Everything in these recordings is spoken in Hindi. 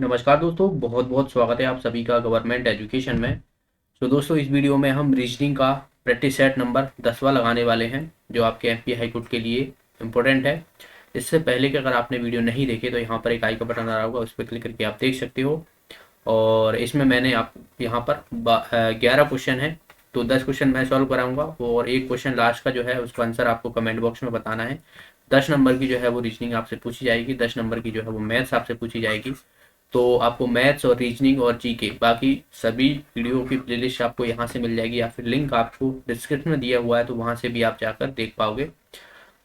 नमस्कार दोस्तों, बहुत बहुत स्वागत है आप सभी का गवर्नमेंट एजुकेशन में। तो दोस्तों, इस वीडियो में हम रीजनिंग का प्रैक्टिस सेट नंबर 10वां लगाने वाले हैं, जो आपके एमपी हाई कोर्ट के लिए इम्पोर्टेंट है। इससे पहले कि अगर आपने वीडियो नहीं देखे तो यहाँ पर एक आई का बटन आ रहा होगा, उस पर क्लिक करके आप देख सकते हो। और इसमें मैंने आप यहाँ पर 11 क्वेश्चन है, तो 10 क्वेश्चन मैं सॉल्व कराऊंगा और एक क्वेश्चन लास्ट का जो है उसका आंसर आपको कमेंट बॉक्स में बताना है। 10 नंबर की जो है वो रीजनिंग आपसे पूछी जाएगी, 10 नंबर की जो है वो मैथ्स आपसे पूछी जाएगी। तो आपको मैथ्स और रीजनिंग और जीके बाकी सभी वीडियो की प्लेलिस्ट आपको यहाँ से मिल जाएगी, या फिर लिंक आपको डिस्क्रिप्शन में दिया हुआ है, तो वहाँ से भी आप जाकर देख पाओगे।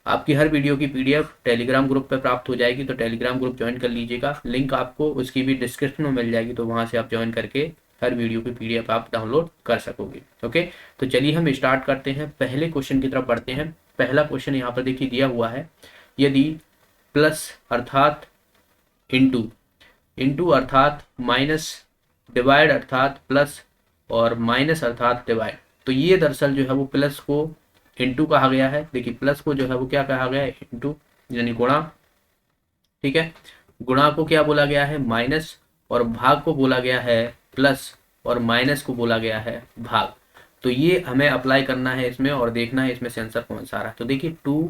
आपकी हर वीडियो की पीडीएफ टेलीग्राम ग्रुप पर प्राप्त हो जाएगी, तो टेलीग्राम ग्रुप ज्वाइन कर लीजिएगा। लिंक आपको उसकी भी डिस्क्रिप्शन में मिल जाएगी, तो वहाँ से आप ज्वाइन करके हर वीडियो की पीडीएफ आप डाउनलोड कर सकोगे। ओके, तो चलिए हम स्टार्ट करते हैं, पहले क्वेश्चन की तरफ बढ़ते हैं। पहला क्वेश्चन यहाँ पर देखिए दिया हुआ है, यदि प्लस अर्थात इंटू, इंटू अर्थात माइनस, डिवाइड अर्थात प्लस, और माइनस अर्थात डिवाइड, तो ये दरअसल जो है वो प्लस को इंटू कहा गया है। देखिए प्लस को जो है वो क्या कहा गया है, इंटू यानी गुणा। ठीक है, गुणा को क्या बोला गया है, माइनस, और भाग को बोला गया है प्लस, और माइनस को बोला गया है भाग। तो ये हमें अप्लाई करना है इसमें और देखना है इसमें से आंसर कौन सा आ रहा है। तो देखिए 2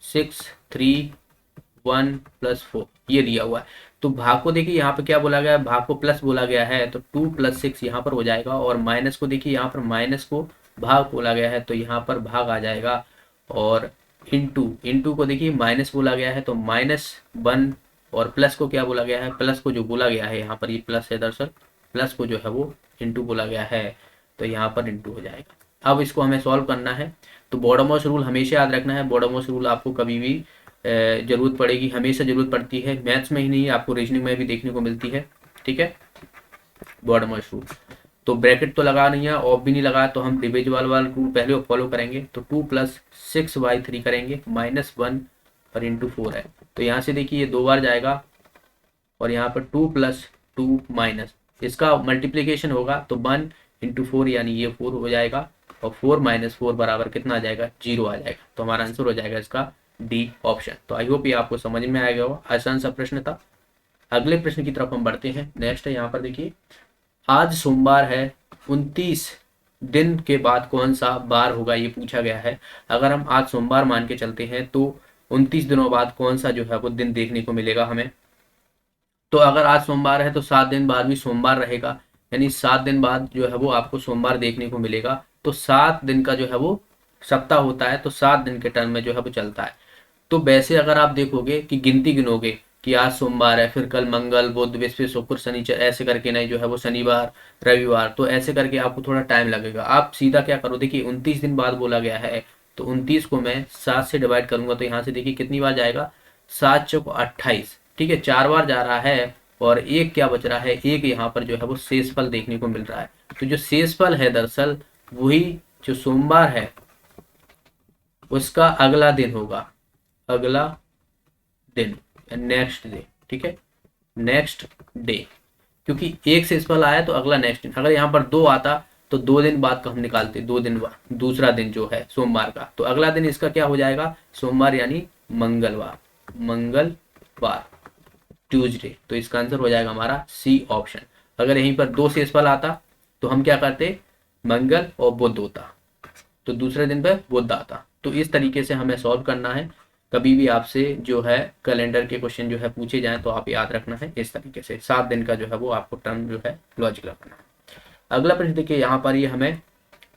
6 3 1 प्लस 4 ये दिया हुआ है। तो भाग को देखिए यहाँ पे क्या बोला गया है, भाग को प्लस बोला गया है, तो 2 + 6 यहाँ पर हो जाएगा। और माइनस को देखिए यहाँ पर माइनस को भाग बोला गया है, तो यहाँ पर भाग आ जाएगा। और इंटू, इंटू को देखिए माइनस बोला गया है, तो -1। और प्लस को क्या बोला गया है, प्लस को जो बोला गया है यहाँ पर ये प्लस है, दरअसल प्लस को जो है वो इंटू बोला गया है, तो यहाँ पर इंटू हो जाएगा। अब इसको हमें सॉल्व करना है। तो बॉडमॉस रूल हमेशा याद रखना है। बॉडमॉस रूल आपको कभी भी जरूरत पड़ेगी, हमेशा जरूरत पड़ती है, मैथ्स में ही नहीं आपको रीजनिंग में भी देखने को मिलती है। ठीक है, बॉडमॉस रूल। तो ब्रैकेट तो लगा नहीं है, ऑफ भी नहीं लगा, तो हम डिविजिबल वाला रूल पहले फॉलो करेंगे। तो 2 + 6/3 करेंगे, -1 और इंटू 4 है, तो यहाँ से देखिए ये 2 बार जाएगा, और यहाँ पर 2 + 2 माइनस, इसका मल्टीप्लीकेशन होगा तो 1 इंटू 4 यानी ये 4 हो जाएगा, और 4 - 4 बराबर कितना आ जाएगा, 0 आ जाएगा। तो हमारा आंसर हो जाएगा इसका डी ऑप्शन। तो आई होप ये आपको समझ में आ गया होगा, आसान सा प्रश्न था। अगले प्रश्न की तरफ हम बढ़ते हैं। नेक्स्ट है यहाँ पर देखिए, आज सोमवार है, 29 दिन के बाद कौन सा बार होगा, ये पूछा गया है। अगर हम आज सोमवार मान के चलते हैं तो 29 दिनों बाद कौन सा जो है वो दिन देखने को मिलेगा हमें। तो अगर आज सोमवार है तो 7 दिन बाद भी सोमवार रहेगा, यानी 7 दिन बाद जो है वो आपको सोमवार देखने को मिलेगा। तो 7 दिन का जो है वो सप्ताह होता है, तो 7 दिन के टर्म में जो है वो चलता है। तो वैसे अगर आप देखोगे कि गिनती गिनोगे कि आज सोमवार है, फिर कल मंगल बुध बृहस्पति शुक्र शनिचर, ऐसे करके नहीं जो है वो शनिवार रविवार, तो ऐसे करके आपको थोड़ा टाइम लगेगा। आप सीधा क्या करो, देखिए 29 दिन बाद बोला गया है, तो 29 को मैं 7 से डिवाइड करूंगा, तो यहाँ से देखिए कितनी बार जाएगा, 7 चौक 28। ठीक है, 4 बार जा रहा है, और एक क्या बच रहा है, एक यहाँ पर जो है वो शेषफल देखने को मिल रहा है। तो जो शेषफल है दरअसल वही जो सोमवार है उसका अगला दिन होगा, अगला दिन, नेक्स्ट डे। ठीक है, नेक्स्ट डे, क्योंकि एक शेषफल आया तो अगला नेक्स्ट दिन। अगर यहाँ पर 2 आता तो 2 दिन बाद का हम निकालते, 2 दिन बाद दूसरा दिन जो है सोमवार का, तो अगला दिन इसका क्या हो जाएगा, सोमवार यानी मंगलवार, मंगलवार ट्यूसडे। तो इसका आंसर हो जाएगा हमारा सी ऑप्शन। अगर यहीं पर 2 शेषफल आता तो हम क्या करते, मंगल और बुध होता, तो दूसरे दिन पर बुध आता। तो इस तरीके से हमें सॉल्व करना है। कभी भी आपसे जो है कैलेंडर के क्वेश्चन जो है पूछे जाएं तो आप याद रखना है इस तरीके से, 7 दिन का जो है वो आपको टर्म जो है लॉजिक लगाना है। अगला प्रश्न देखिए, यहाँ पर ये हमें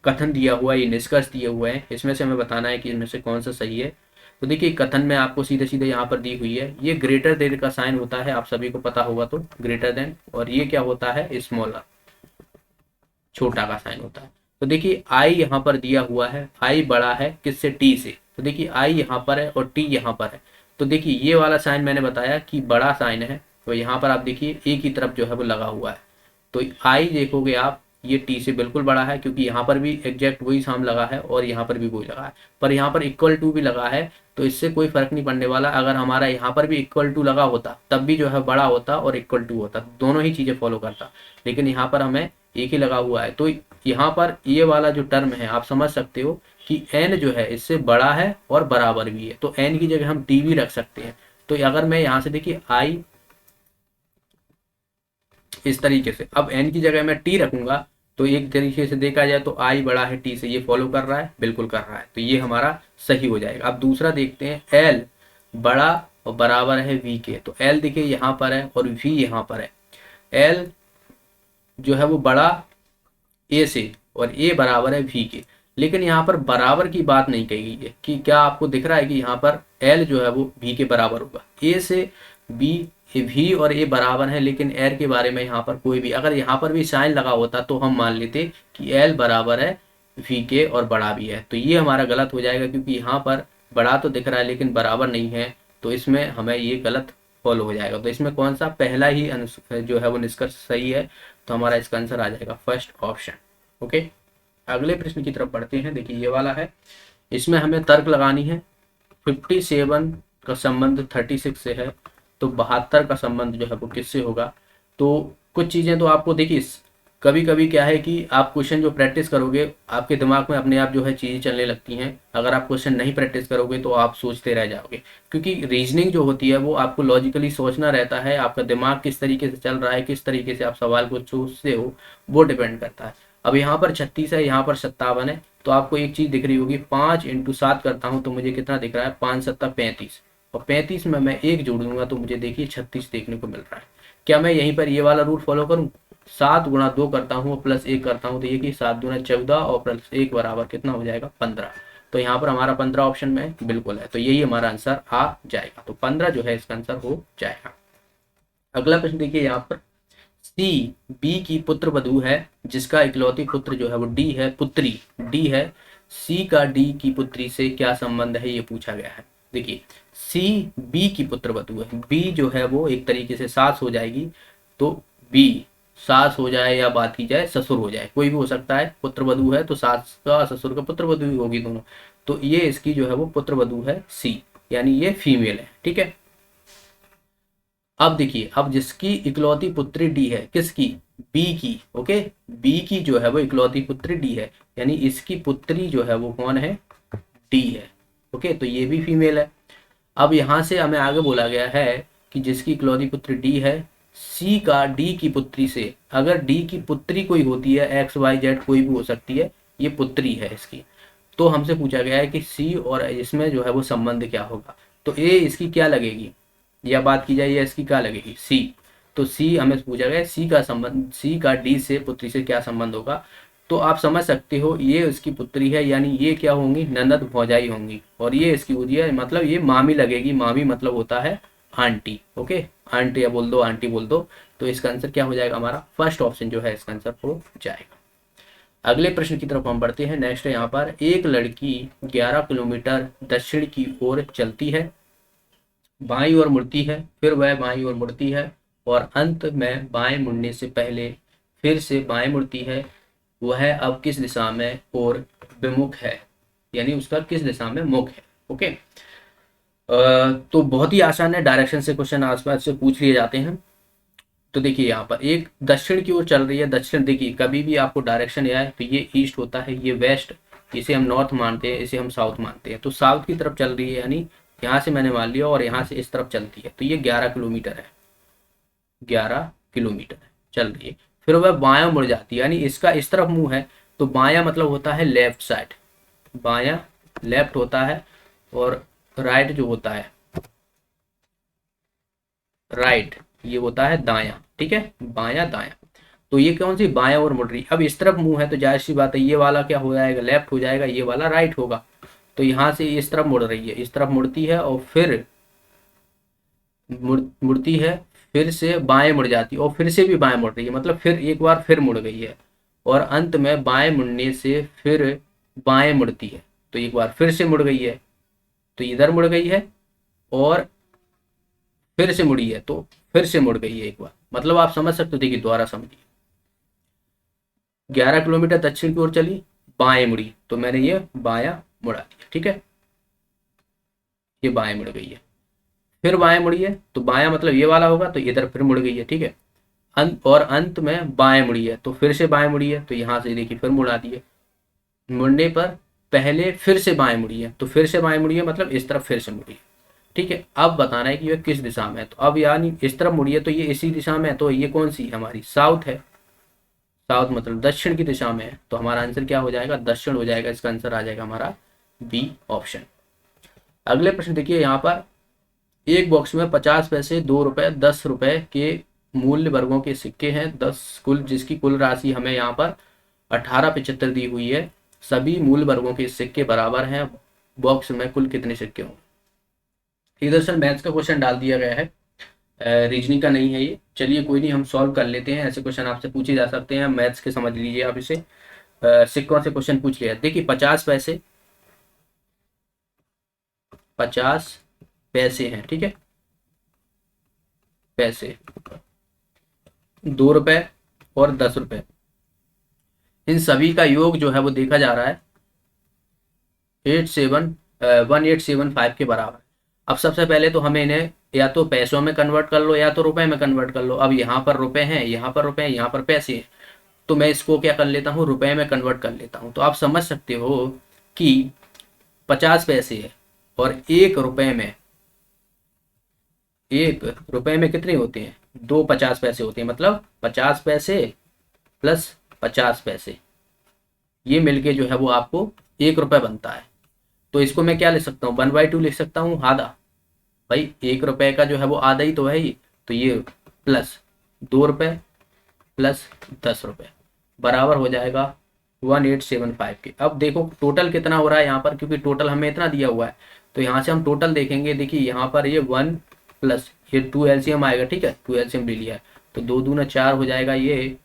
कथन दिया हुआ है, ये निष्कर्ष दिए हुए हैं, इसमें से हमें बताना है कि इनमें से कौन सा सही है। तो देखिए कथन में आपको सीधे सीधे यहाँ पर दी हुई है, ये ग्रेटर देन का साइन होता है, आप सभी को पता होगा, तो ग्रेटर देन, और ये क्या होता है, स्मॉलर, छोटा का साइन होता है। तो देखिए आई यहाँ पर दिया हुआ है, आई बड़ा है किससे, टी से, तो देखिए आई यहाँ पर है और टी यहाँ पर है। तो देखिए ये वाला साइन मैंने बताया कि बड़ा साइन है, तो यहाँ पर आप देखिए एक ही तरफ जो है वो लगा हुआ है। तो आई देखोगे आप, ये टी से बिल्कुल बड़ा है, क्योंकि यहाँ पर भी एग्जैक्ट वही साम लगा है और यहाँ पर भी वही लगा है, पर यहाँ पर इक्वल टू भी लगा है, तो इससे कोई फर्क नहीं पड़ने वाला। अगर हमारा यहाँ पर भी इक्वल टू लगा होता तब भी जो है बड़ा होता और इक्वल टू होता, दोनों ही चीजें फॉलो करता, लेकिन यहाँ पर हमें एक ही लगा हुआ है। तो यहाँ पर ये वाला जो टर्म है आप समझ सकते हो कि n जो है इससे बड़ा है और बराबर भी है, तो n की जगह हम t भी रख सकते हैं। तो अगर मैं यहाँ से देखिए i इस तरीके से। अब एन की जगह मैं टी रखूंगा तो एक तरीके से देखा जाए तो आई बड़ा है टी से, ये फॉलो कर रहा है, बिल्कुल कर रहा है, तो ये हमारा सही हो जाएगा। अब दूसरा देखते हैं, एल बड़ा और बराबर है वी के, तो एल देखिए यहाँ पर है और वी यहाँ पर है। एल जो है वो बड़ा ए से और ए बराबर है वी के, लेकिन यहाँ पर बराबर की बात नहीं कही गई है कि क्या आपको दिख रहा है कि यहाँ पर एल जो है वो वी के बराबर होगा। ए से बी, वी और ए बराबर है, लेकिन एल के बारे में यहाँ पर कोई भी, अगर यहाँ पर भी साइन लगा होता तो हम मान लेते कि एल बराबर है वी के और बड़ा भी है, तो ये हमारा गलत हो जाएगा क्योंकि यहाँ पर बड़ा तो दिख रहा है लेकिन बराबर नहीं है, तो इसमें हमें ये गलत फॉलो हो जाएगा। तो इसमें कौन सा पहला ही जो है वो निष्कर्ष सही है, तो हमारा इसका आंसर आ जाएगा फर्स्ट ऑप्शन। ओके, अगले प्रश्न की तरफ बढ़ते हैं। देखिए ये वाला है, इसमें हमें तर्क लगानी है। 57 का संबंध 36 से है, तो 72 का संबंध जो है वो किससे होगा। तो कुछ चीज़ें तो आपको देखिए, कभी कभी क्या है कि आप क्वेश्चन जो प्रैक्टिस करोगे आपके दिमाग में अपने आप जो है चीज़ें चलने लगती हैं, अगर आप क्वेश्चन नहीं प्रैक्टिस करोगे तो आप सोचते रह जाओगे, क्योंकि रीजनिंग जो होती है वो आपको लॉजिकली सोचना रहता है, आपका दिमाग किस तरीके से चल रहा है, किस तरीके से आप सवाल को सोचते हो, वो डिपेंड करता है। अब यहाँ पर 36 है, यहाँ पर 57 है, तो आपको एक चीज़ दिख रही होगी, 5 × 7 करता हूँ तो मुझे कितना दिख रहा है, 5 × 7 = 35, और 35 में मैं एक जोड़ दूंगा तो मुझे देखिए 36 देखने को मिल रहा है। क्या मैं यहीं पर ये वाला रूल फॉलो करूँ, 7 × 2 करता हूँ और +1 करता हूँ, तो ये कि 7 × 2 = 14 और +1 बराबर कितना हो जाएगा, 15। तो यहाँ पर हमारा 15 ऑप्शन में बिल्कुल है, तो यही हमारा आंसर आ जाएगा, तो 15 जो है इसका आंसर हो जाएगा। अगला प्रश्न देखिए यहाँ पर, सी बी की पुत्र वधू है जिसका इकलौती पुत्र जो है वो डी है, पुत्री डी है, सी का डी की पुत्री से क्या संबंध है, ये पूछा गया है। देखिए सी बी की पुत्र वधू है, बी जो है वो एक तरीके से सास हो जाएगी, तो बी सास हो जाए या बात की जाए ससुर हो जाए, कोई भी हो सकता है, पुत्र वधू है तो सास का ससुर का पुत्र वधू होगी दोनों, तो ये इसकी जो है वो पुत्र वधू है सी, यानी ये फीमेल है, ठीक है। अब देखिए, अब जिसकी इकलौती पुत्री डी है, किसकी, बी की, ओके, बी की जो है वो इकलौती पुत्री डी है, यानी इसकी पुत्री जो है वो कौन है, डी है, ओके, तो ये भी फीमेल है। अब यहाँ से हमें आगे बोला गया है कि जिसकी इकलौती पुत्री डी है, सी का डी की पुत्री से, अगर डी की पुत्री कोई होती है, एक्स वाई जेड कोई भी हो सकती है, ये पुत्री है इसकी, तो हमसे पूछा गया है कि सी और इसमें जो है वो संबंध क्या होगा, तो ए इसकी क्या लगेगी, या बात की जाए या इसकी क्या लगेगी, सी, तो सी हमें पूछा गया सी का संबंध, सी का डी से पुत्री से क्या संबंध होगा, तो आप समझ सकते हो ये उसकी पुत्री है, यानी ये क्या होंगी, ननद भौजाई होंगी, और ये इसकी होती है, मतलब ये मामी लगेगी, मामी मतलब होता है आंटी, ओके, आंटी या बोल दो, आंटी बोल दो, तो इसका आंसर क्या हो जाएगा, हमारा फर्स्ट ऑप्शन जो है इसका आंसर हो जाएगा। अगले प्रश्न की तरफ हम बढ़ते हैं। नेक्स्ट है यहाँ पर, एक लड़की 11 किलोमीटर दक्षिण की ओर चलती है, बाईं ओर मुड़ती है, फिर वह बाईं ओर मुड़ती है और अंत में बाएं मुड़ने से पहले फिर से बाएं मुड़ती है, वह अब किस दिशा में और विमुख है, यानी उसका किस दिशा में मुख है, ओके। तो बहुत ही आसान है, डायरेक्शन से क्वेश्चन आसपास से पूछ लिए जाते हैं। तो देखिए यहाँ पर एक दक्षिण की ओर चल रही है, दक्षिण देखिए कभी भी आपको डायरेक्शन आए तो ये ईस्ट होता है, ये वेस्ट, इसे हम नॉर्थ मानते हैं, इसे हम साउथ मानते हैं, तो साउथ की तरफ चल रही है, यानी यहाँ से मैंने मान लिया और यहाँ से इस तरफ चलती है, तो ये 11 किलोमीटर है, 11 किलोमीटर चल रही है, फिर वह बायां मुड़ जाती है, यानी इसका इस तरफ मुंह है, तो बायां मतलब होता है लेफ्ट साइड, बायां लेफ्ट होता है, और राइट जो होता है राइट, ये होता है दायां, ठीक है, बायां दायां, तो ये कौन सी बायां ओर मुड़ रही, अब इस तरफ मुंह है तो जाहिर सी बात है ये वाला क्या हो जाएगा, लेफ्ट हो जाएगा, ये वाला राइट होगा, तो यहाँ से इस तरफ मुड़ रही है, इस तरफ मुड़ती है और फिर मुड़ती है, फिर से बाएं मुड़ जाती है और फिर से भी बाएं मुड़ रही है, मतलब फिर एक बार फिर मुड़ गई है, और अंत में बाएं मुड़ने से फिर बाएं मुड़ती है, तो एक बार फिर से मुड़ गई है, तो इधर मुड़ गई है और फिर से मुड़ी है, तो फिर से मुड़ गई है एक बार, मतलब आप समझ सकते हो, देखिए दोबारा समझिए, 11 किलोमीटर दक्षिण की ओर चली, बाएं मुड़ी, तो मैंने ये बायां मुड़ा दिया, ठीक है, ये बाएं मुड़ गई है, फिर बाएं मुड़ी है, तो बायां मतलब ये वाला होगा, तो इधर फिर मुड़ गई है, ठीक है, और अंत में बाएं मुड़ी है, तो फिर से बाएं मुड़ी है, तो यहाँ से देखिए फिर मुड़ा दिए, मुड़ने पर पहले फिर से बाएं मुड़ी है, तो फिर से बाएं मुड़ी है मतलब इस तरफ फिर से मुड़ी है, ठीक है, अब बताना है कि यह किस दिशा में है। तो अब यानी इस तरफ मुड़िए तो ये इसी दिशा में है, तो ये कौन सी है हमारी, साउथ है। साउथ मतलब दक्षिण की दिशा में है, तो हमारा आंसर क्या हो जाएगा, दक्षिण हो जाएगा। इसका आंसर आ जाएगा हमारा बी ऑप्शन। अगले प्रश्न देखिए, यहाँ पर एक बॉक्स में 50 पैसे, 2 रुपए, 10 रुपए के मूल्य वर्गों के सिक्के हैं, 10 कुल, जिसकी कुल राशि हमें यहाँ पर 1875 दी हुई है। सभी मूल वर्गों के सिक्के बराबर हैं, बॉक्स में कुल कितने सिक्के होंगे। इधर से मैथ्स का क्वेश्चन डाल दिया गया है, रीजनिंग का नहीं है ये। चलिए कोई नहीं, हम सॉल्व कर लेते हैं। ऐसे क्वेश्चन आपसे पूछे जा सकते हैं, मैथ्स के समझ लीजिए आप इसे। सिक्कों से क्वेश्चन पूछ लिया। देखिए 50 पैसे, 50 पैसे हैं, ठीक है, पैसे, 2 रुपए और 10 रुपए, इन सभी का योग जो है वो देखा जा रहा है 1875 के बराबर। अब सबसे पहले तो हमें इन्हें या तो पैसों में कन्वर्ट कर लो या तो रुपए में कन्वर्ट कर लो। अब यहाँ पर रुपए हैं, यहाँ पर रुपए हैं, यहाँ पर पैसे हैं, तो मैं इसको क्या कर लेता हूँ, रुपए में कन्वर्ट कर लेता हूँ। तो आप समझ सकते हो कि 50 पैसे है और 1 रुपए में कितने होते हैं, 2 50 पैसे होते हैं। मतलब 50 पैसे प्लस 50 पैसे, ये मिलके जो है वो आपको 1 रुपए बनता है। तो इसको मैं क्या लिख सकता हूँ, 1/2 लिख सकता हूँ, आधा। भाई 1 रुपए का जो है वो आधा ही तो है ये, तो ये प्लस 2 रुपए प्लस 10 रुपए बराबर हो जाएगा 1875 के। अब देखो टोटल कितना हो रहा है यहाँ पर, क्योंकि टोटल हमें इतना दिया हुआ है, तो यहाँ से हम टोटल देखेंगे। देखिए यहाँ पर ये 1 प्लस ये 2 एलसीएम आएगा, ठीक है, 2 एलसीएम ले लिया है, तो 2 दूना 4 हो जाएगा, ये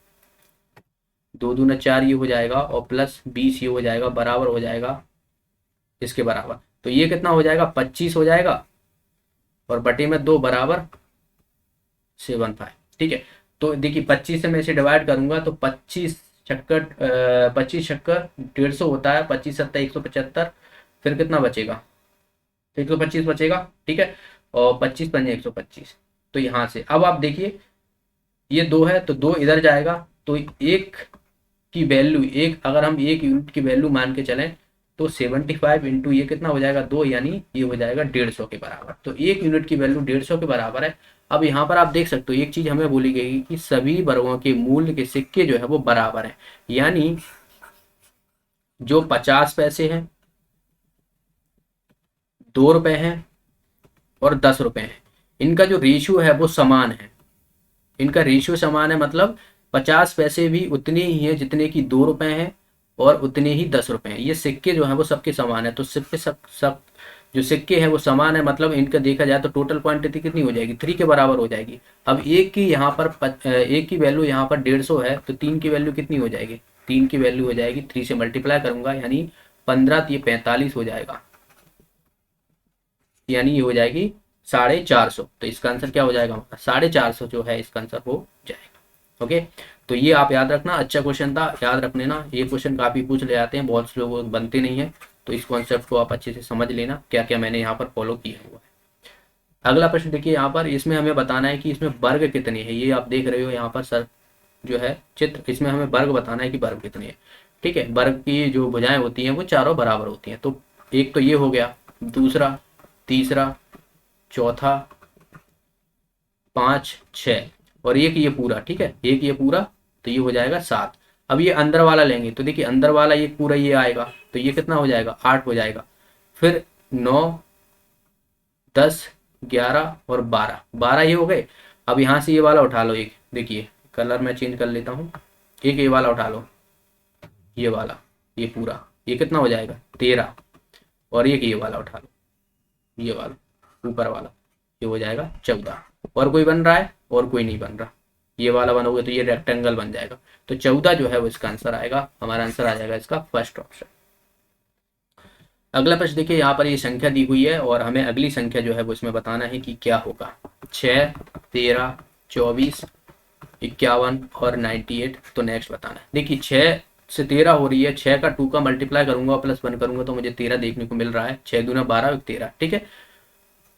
2 दूना 4 ये हो जाएगा, और प्लस 20 ये हो जाएगा, बराबर हो जाएगा इसके बराबर। तो ये कितना हो जाएगा, 25 हो जाएगा, और बटे में 2 बराबर 75, ठीक है। तो देखिए 25 से मैं इसे डिवाइड करूंगा तो 25 छक्कर 150 होता है, 25 सत्ता 175, फिर कितना बचेगा, 125 बचेगा, ठीक है, और 25 पंजे 125। तो यहाँ से अब आप देखिए ये 2 है तो 2 इधर जाएगा, तो एक की वैल्यू, एक अगर हम 1 यूनिट की वैल्यू मान के चलें तो 75 इंटू ये कितना हो जाएगा 2, यानी ये हो जाएगा 150 के बराबर। तो 1 यूनिट की वैल्यू 150 के बराबर है। अब यहाँ पर आप देख सकते हो एक चीज हमें बोली गई कि सभी वर्गों के मूल्य के सिक्के जो है वो बराबर है, यानी जो 50 पैसे हैं, 2 रुपए हैं और 10 रुपए हैं, इनका जो रेशियो है वो समान है। इनका रेशियो समान है, मतलब 50 पैसे भी उतने ही हैं जितने की 2 रुपए हैं, और उतने ही 10 रुपए हैं। ये सिक्के जो है वो सबके समान है, तो सिक्के सब जो सिक्के हैं वो समान है, मतलब इनका देखा जाए तो टोटल क्वांटिटी कितनी हो जाएगी, 3 के बराबर हो जाएगी। अब एक की यहाँ पर एक की वैल्यू यहाँ पर 150 है, तो 3 की वैल्यू कितनी हो जाएगी, 3 की वैल्यू हो जाएगी 3 से मल्टीप्लाई करूंगा, यानी 15 ये 45 हो जाएगा, यानी ये हो जाएगी 450। तो इसका आंसर क्या हो जाएगा हमारा, 450 जो है इसका आंसर हो जाएगा। ओके, तो ये आप याद रखना, अच्छा क्वेश्चन था, याद रख लेना। ये क्वेश्चन काफी पूछ ले जाते हैं, बहुत से लोग बनते नहीं है, तो इस कॉन्सेप्ट को आप अच्छे से समझ लेना, क्या क्या मैंने यहाँ पर फॉलो किया हुआ है। अगला प्रश्न देखिए यहाँ पर, इसमें हमें बताना है कि इसमें वर्ग कितने हैं। ये आप देख रहे हो यहाँ पर सर जो है चित्र, इसमें हमें वर्ग बताना है कि वर्ग कितने हैं, ठीक है। वर्ग की जो भुजाएं होती हैं वो चारों बराबर होती हैं। तो एक तो ये हो गया, दूसरा, तीसरा, चौथा, 5, 6 और एक ये पूरा, ठीक है, एक ये पूरा, तो ये हो जाएगा 7। अब ये अंदर वाला लेंगे तो देखिए अंदर वाला ये पूरा ये आएगा, तो ये कितना हो जाएगा, 8 हो जाएगा। फिर 9, 10, 11 और 12, 12 ये हो गए। अब यहाँ से ये वाला उठा लो, एक देखिए कलर मैं चेंज कर लेता हूँ, एक ये वाला उठा लो, ये वाला, ये पूरा, ये कितना हो जाएगा 13, और एक ये वाला उठा लो, ये वाला ऊपर वाला, ये हो जाएगा 14। और कोई बन रहा है, और कोई नहीं बन रहा, ये वाला बनोगे तो ये रेक्टेंगल बन जाएगा। तो 14 जो है वो इसका आंसर आएगा, हमारा आंसर आ जाएगा इसका फर्स्ट ऑप्शन। अगला प्रश्न देखिए, यहाँ पर ये संख्या दी हुई है और हमें अगली संख्या जो है वो इसमें बताना है कि क्या होगा। 6, 13, 24, 51 और 98। तो नेक्स्ट बताना है। देखिए 6 से 13 हो रही है, 6 का 2 का मल्टीप्लाई करूंगा प्लस 1 करूंगा तो मुझे 13 देखने को मिल रहा है। 6 दूना 12, 13, ठीक है।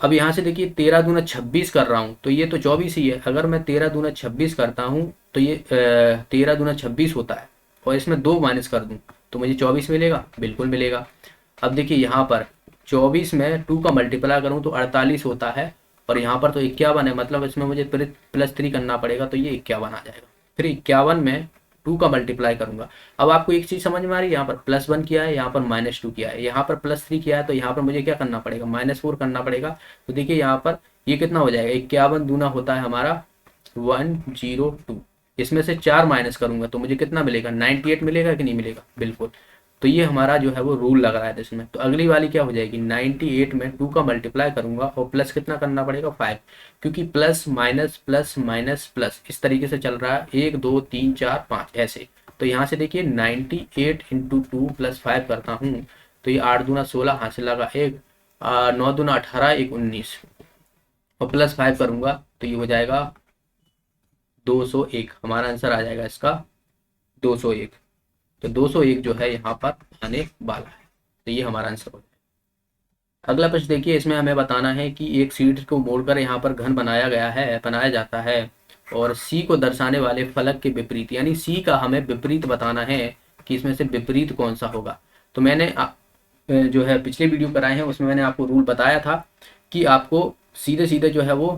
अब यहाँ से देखिए 13 दूना 26 कर रहा हूँ तो ये तो 24 ही है। अगर मैं 13 दूना 26 करता हूँ तो ये 13 दूना 26 होता है, और इसमें 2 माइनस कर दूँ तो मुझे 24 मिलेगा, बिल्कुल मिलेगा। अब देखिए यहाँ पर 24 में 2 का मल्टीप्लाई करूँ तो 48 होता है, और यहाँ पर तो 51 है, मतलब इसमें मुझे +3 करना पड़ेगा, तो ये 51 आ जाएगा। फिर 51 में 2 का मल्टीप्लाई करूंगा। अब आपको एक चीज़ समझ में आ रही है, यहाँ पर +1 किया है, यहाँ पर -2 किया है, यहाँ पर +3 किया है, तो यहाँ पर मुझे क्या करना पड़ेगा, -4 करना पड़ेगा। तो देखिए यहाँ पर ये कितना हो जाएगा, 51 दूना होता है हमारा 102, इसमें से 4 माइनस करूंगा तो मुझे कितना मिलेगा, 98 मिलेगा कि नहीं मिलेगा, बिल्कुल। तो ये हमारा जो है वो रूल लग रहा है इसमें। तो अगली वाली क्या हो जाएगी, 98 में 2 का मल्टीप्लाई करूंगा और प्लस कितना करना पड़ेगा, 5, क्योंकि plus minus plus minus plus इस तरीके से चल रहा है, 1 2 3 4 5 ऐसे। तो यहाँ से देखिए 98 इंटू 2 + 5 करता हूँ, तो ये 8 दूना 16 हासिल लगा 1, 9 दूना 18, 1 19, और +5 करूंगा तो ये हो जाएगा 201। हमारा आंसर आ जाएगा इसका 201। तो 201 जो है यहाँ पर आने वाला है, तो ये हमारा आंसर हो जाएगा। अगला प्रश्न देखिए, इसमें हमें बताना है कि एक सीट को मोड़कर यहाँ पर घन बनाया जाता है, और सी को दर्शाने वाले फलक के विपरीत, यानी सी का हमें विपरीत बताना है कि इसमें से विपरीत कौन सा होगा। तो मैंने जो है पिछले वीडियो कराए हैं उसमें मैंने आपको रूल बताया था कि आपको सीधे सीधे जो है वो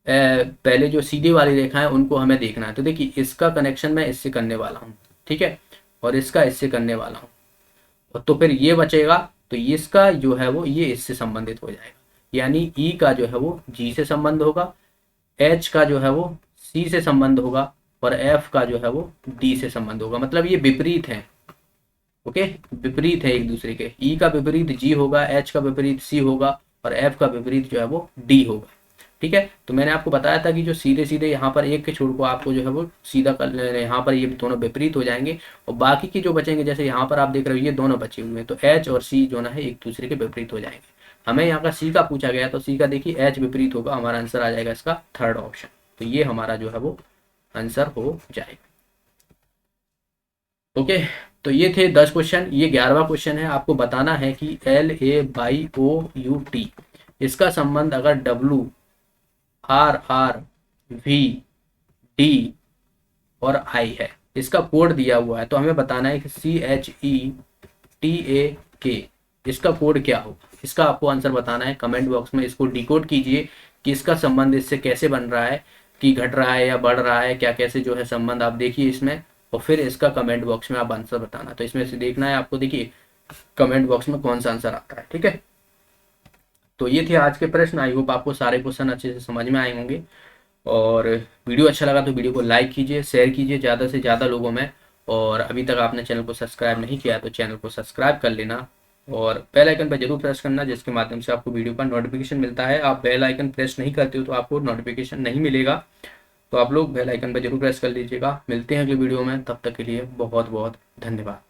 पहले जो सीधी वाली रेखा है उनको हमें देखना है। तो देखिए इसका कनेक्शन मैं इससे करने वाला हूँ, ठीक है, और इसका इससे करने वाला हूँ, और तो फिर ये बचेगा, तो इसका जो है वो ये इससे संबंधित हो जाएगा, यानी ई का जो है वो जी से संबंध होगा, एच का जो है वो सी से संबंध होगा, और एफ का जो है वो डी से संबंध होगा। मतलब ये विपरीत है, ओके, विपरीत है एक दूसरे के। ई का विपरीत जी होगा, एच का विपरीत सी होगा, और एफ का विपरीत जो है वो डी होगा, ठीक है। तो मैंने आपको बताया था कि जो सीधे सीधे यहाँ पर एक के छोड़ को आपको जो है वो सीधा कर लेना, यहाँ पर ये दोनों विपरीत हो जाएंगे, और बाकी के जो बचेंगे जैसे यहाँ पर आप देख रहे हो ये दोनों बचे हुए हैं, तो एच और सी जो है एक दूसरे के विपरीत हो जाएंगे। हमें यहाँ का सी का पूछा गया, तो सी का देखिए एच विपरीत होगा, हमारा आंसर आ जाएगा इसका थर्ड ऑप्शन। तो ये हमारा जो है वो आंसर हो जाएगा, ओके। तो ये थे 10 क्वेश्चन, ये 11वां क्वेश्चन है। आपको बताना है कि LABOUT इसका संबंध अगर WRRVD और I है, इसका कोड दिया हुआ है, तो हमें बताना है कि CHETAK इसका कोड क्या होगा। इसका आपको आंसर बताना है, कमेंट बॉक्स में इसको डिकोड कीजिए कि इसका संबंध इससे कैसे बन रहा है, कि घट रहा है या बढ़ रहा है, क्या कैसे जो है संबंध आप देखिए इसमें, और फिर इसका कमेंट बॉक्स में आप आंसर बताना। तो इसमें से देखना है आपको, देखिए कमेंट बॉक्स में कौन सा आंसर आता है, ठीक है। तो ये थे आज के प्रश्न। आई होप आपको सारे क्वेश्चन अच्छे से समझ में आए होंगे, और वीडियो अच्छा लगा तो वीडियो को लाइक कीजिए, शेयर कीजिए ज़्यादा से ज़्यादा लोगों में, और अभी तक आपने चैनल को सब्सक्राइब नहीं किया तो चैनल को सब्सक्राइब कर लेना, और बेल आइकन पर जरूर प्रेस करना, जिसके माध्यम से आपको वीडियो का नोटिफिकेशन मिलता है। आप बेल आइकन प्रेस नहीं करते हो तो आपको नोटिफिकेशन नहीं मिलेगा, तो आप लोग बेल आइकन पर जरूर प्रेस कर लीजिएगा। मिलते हैं अगले वीडियो में, तब तक के लिए बहुत बहुत धन्यवाद।